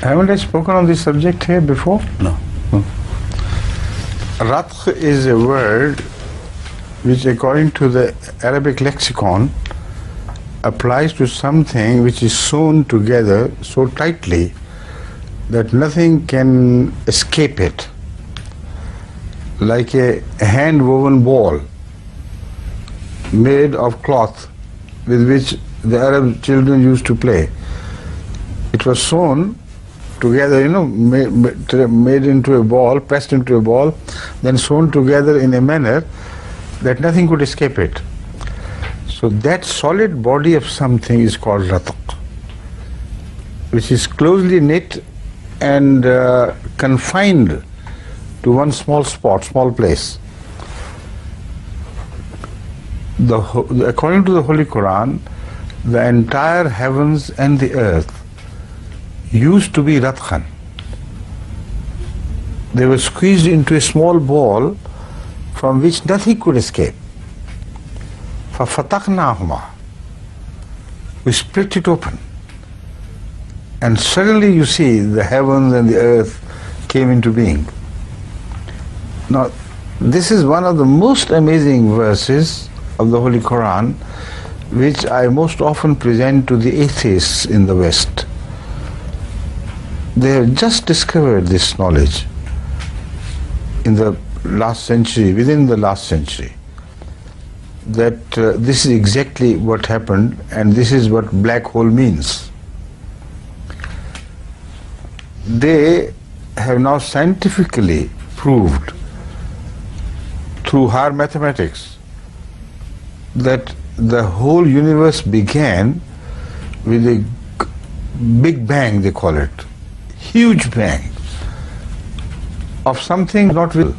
Haven't I spoken on this subject here before? No. Ratkh is a word which, according to the Arabic lexicon, applies to something which is sewn together so tightly that nothing can escape it, like a hand-woven ball made of cloth with which the Arab children used to play. It was sewn together, made into a ball, pressed into a ball, then sewn together in a manner that nothing could escape it. So that solid body of something is called ratq, which is closely knit and confined to one small spot, small place. According to the Holy Quran, the entire heavens and the earth used to be ratkhan. They were squeezed into a small ball from which nothing could escape. فَفَتَقْنَاهُمَا, we split it open, and suddenly you see the heavens and the earth came into being. Now, this is one of the most amazing verses of the Holy Quran, which I most often present to the atheists in the West. They have just discovered this knowledge in the last century, within the last century, that this is exactly what happened, and this is what black hole means. They have now scientifically proved through higher mathematics that the whole universe began with a big bang, they call it, huge bang of something not visible,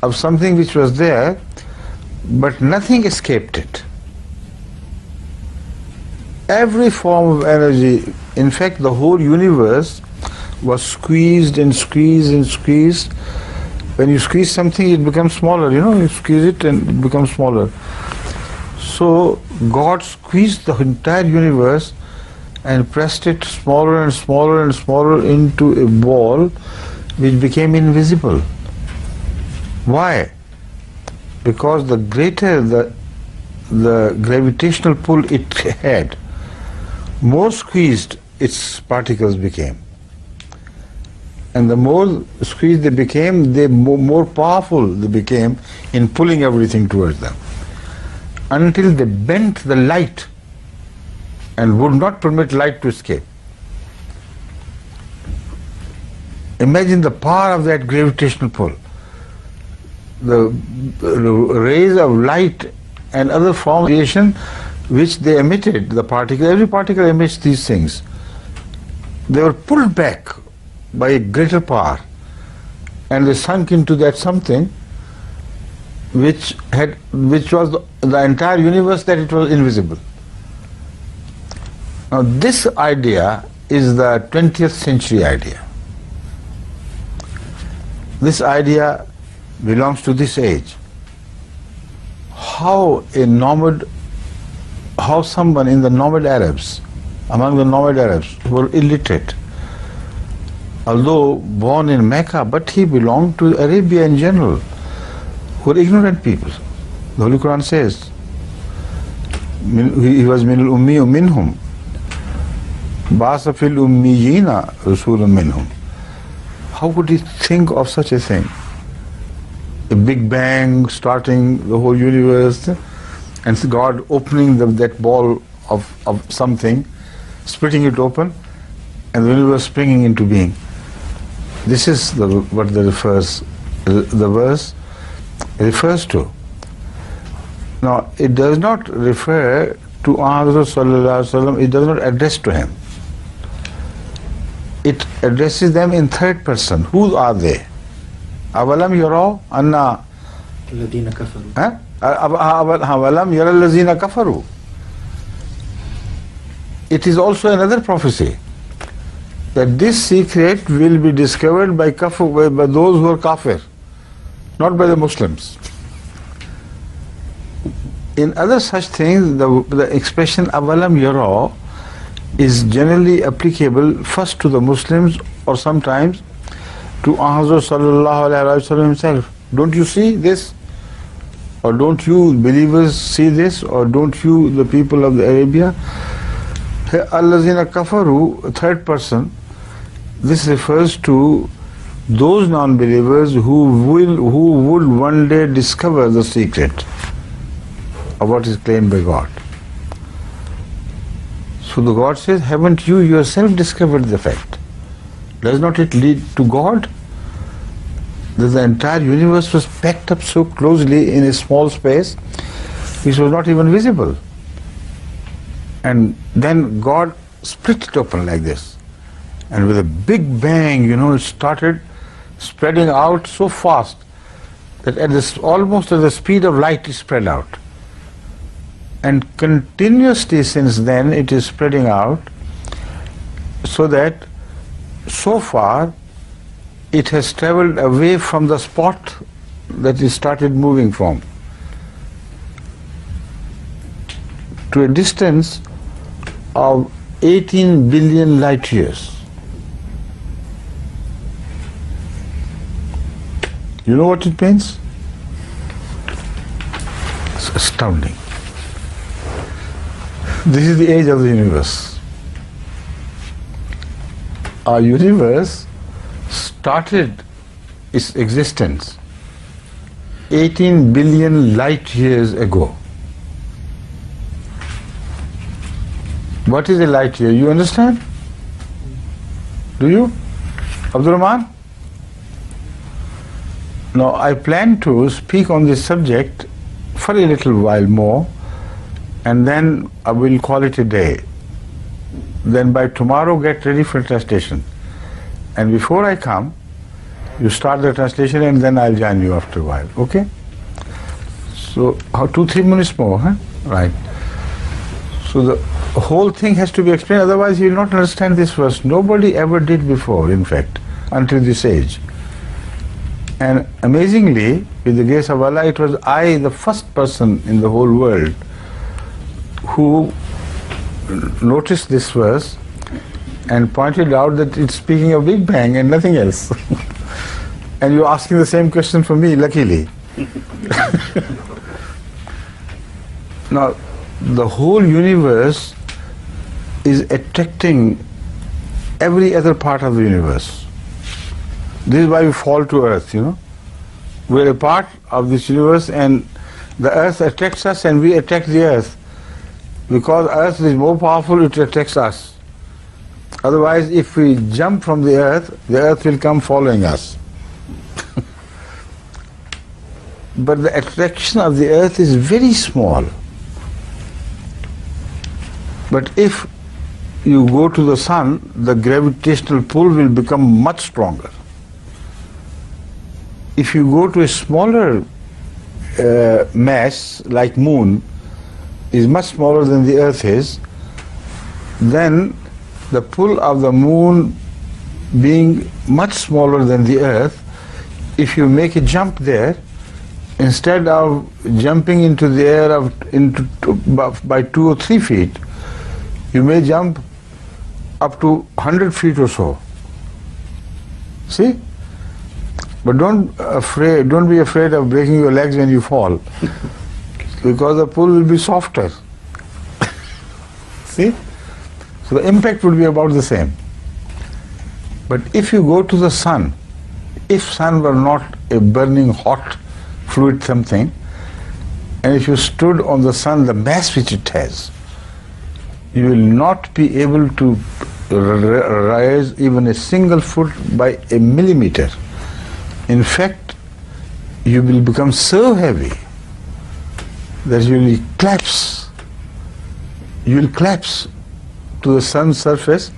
of something which was there, but nothing escaped it. Every form of energy, in fact the whole universe was squeezed and squeezed and squeezed. When you squeeze something, it becomes smaller, you squeeze it and it becomes smaller. So God squeezed the entire universe and pressed it smaller and smaller and smaller into a ball which became invisible. Why? Because the greater the gravitational pull it had, more squeezed its particles became. And the more squeezed they became, the more powerful they became in pulling everything towards them, until they bent the light and would not permit light to escape. Imagine the power of that gravitational pull. The rays of light and other forms of radiation which they emitted, the particle, every particle emits these things. They were pulled back by a greater power, and they sunk into that something which was the entire universe, that it was invisible. Now this idea is the 20th century idea. This idea belongs to this age. How someone in the nomad Arabs, among the nomad Arabs who were illiterate, although born in Mecca, but he belonged to Arabia in general, who were ignorant people. The Holy Quran says, he was min al-ummiyu minhum, ba'asa fil ummiyina rasulun minhum. How could he think of such a thing? A big bang starting the whole universe, and God opening that ball of something, splitting it open, and the universe springing into being. This is what the verse refers to. Now, it does not refer to Ahmad sallallahu alaihi wasallam. It does not address to him. It addresses them in third person. Who are they? أَوَلَمْ يَرَوْا أَنَّا الَّذِينَ كَفَرُوا. أَوَلَمْ يَرَى الَّذِينَ كَفَرُوا. It is also another prophecy that this secret will be discovered by those who are kafir, not by the Muslims. In other such things, the expression أَوَلَمْ يَرَوْا is generally applicable first to the Muslims or sometimes to Hazrat Sallallahu Alaihi Wasallam himself. Don't you see this? Or don't you believers see this? Or don't you, the people of the Arabia? Allazina kafaru, third person, this refers to those non-believers who would one day discover the secret of what is claimed by God. So the God says, haven't you yourself discovered the fact? Does not it lead to God? That the entire universe was packed up so closely in a small space which was not even visible. And then God split it open like this. And with a big bang, it started spreading out so fast that almost at the speed of light it spread out. And continuously since then it is spreading out, so that so far it has traveled away from the spot that it started moving from to a distance of 18 billion light years. You know what it means? It's astounding. This is the age of the universe. Our universe started its existence 18 billion light years ago. What is a light year? You understand? Do you? Abdul Rahman? Now, I plan to speak on this subject for a little while more, and then I will call it a day. Then by tomorrow get ready for translation. And before I come, you start the translation and then I'll join you after a while, okay? So, 2-3 minutes more, huh? Right. So the whole thing has to be explained, otherwise you will not understand this verse. Nobody ever did before, in fact, until this age. And amazingly, with the grace of Allah, it was I, the first person in the whole world, who noticed this verse and pointed out that it's speaking of Big Bang and nothing else. And you're asking the same question for me, luckily. Now, the whole universe is attracting every other part of the universe. This is why we fall to earth, We're a part of this universe and the earth attracts us and we attract the earth. Because earth is more powerful, it attracts us. Otherwise, if we jump from the earth will come following us. But the attraction of the earth is very small. But if you go to the sun, the gravitational pull will become much stronger. If you go to a smaller mass, like moon, is much smaller than the earth is, then the pull of the moon being much smaller than the earth, if you make a jump there, instead of jumping into the air by 2 or 3 feet, you may jump up to 100 feet or so. See? But don't be afraid of breaking your legs when you fall, because the pull will be softer. See? So the impact will be about the same. But if you go to the sun, if sun were not a burning hot fluid something, and if you stood on the sun, the mass which it has, you will not be able to rise even a single foot by a millimeter. In fact, you will become so heavy that you will collapse. You will collapse to the sun's surface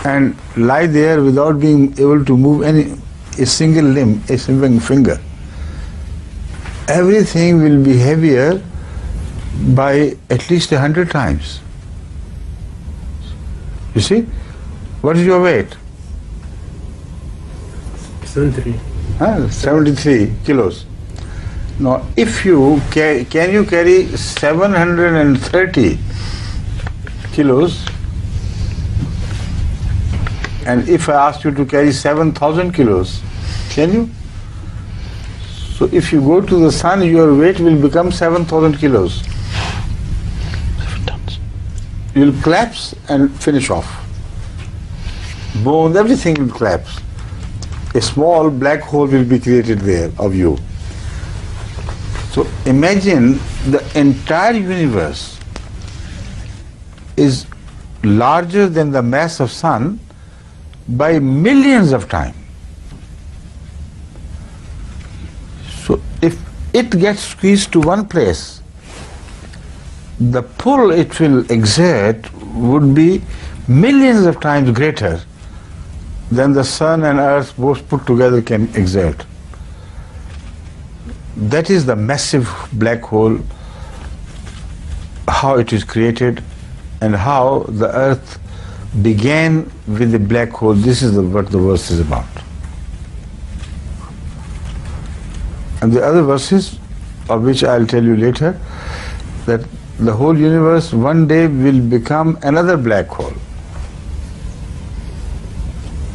and lie there without being able to move a single limb, a single finger. Everything will be heavier by at least 100 times. You see? What is your weight? 73. 73 kilos. Now, if you can you carry 730 kilos And if I asked you to carry 7,000 kilos, can you? So if you go to the sun, your weight will become 7,000 kilos. 7 tons. You'll collapse and finish off. Bones, everything will collapse. A small black hole will be created there of you. So imagine the entire universe is larger than the mass of sun by millions of times. So if it gets squeezed to one place, the pull it will exert would be millions of times greater than the sun and earth both put together can exert. That is the massive black hole, how it is created and how the earth began with the black hole. This is what the verse is about. And the other verses, of which I'll tell you later, that the whole universe one day will become another black hole.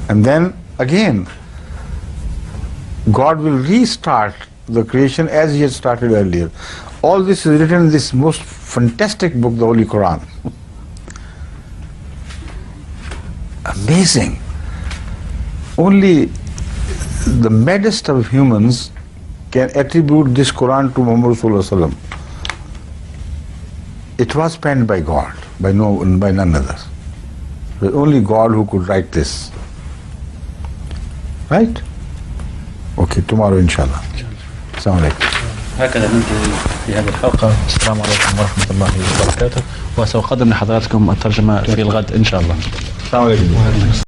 And then again, God will restart the creation as He had started earlier. All this is written in this most fantastic book, the Holy Quran. Amazing. Only the maddest of humans can attribute this Quran to Muhammad Sallallahu Alaihi Wasallam. It was penned by God, by none other. It was only God who could write this. Right? Okay, tomorrow inshallah. Assalamu alaikum. هكذا ننتهي في هذه الحلقة. السلام عليكم ورحمة الله وبركاته، وسأقدم لحضراتكم الترجمة في الغد إن شاء الله. Assalamu alaikum.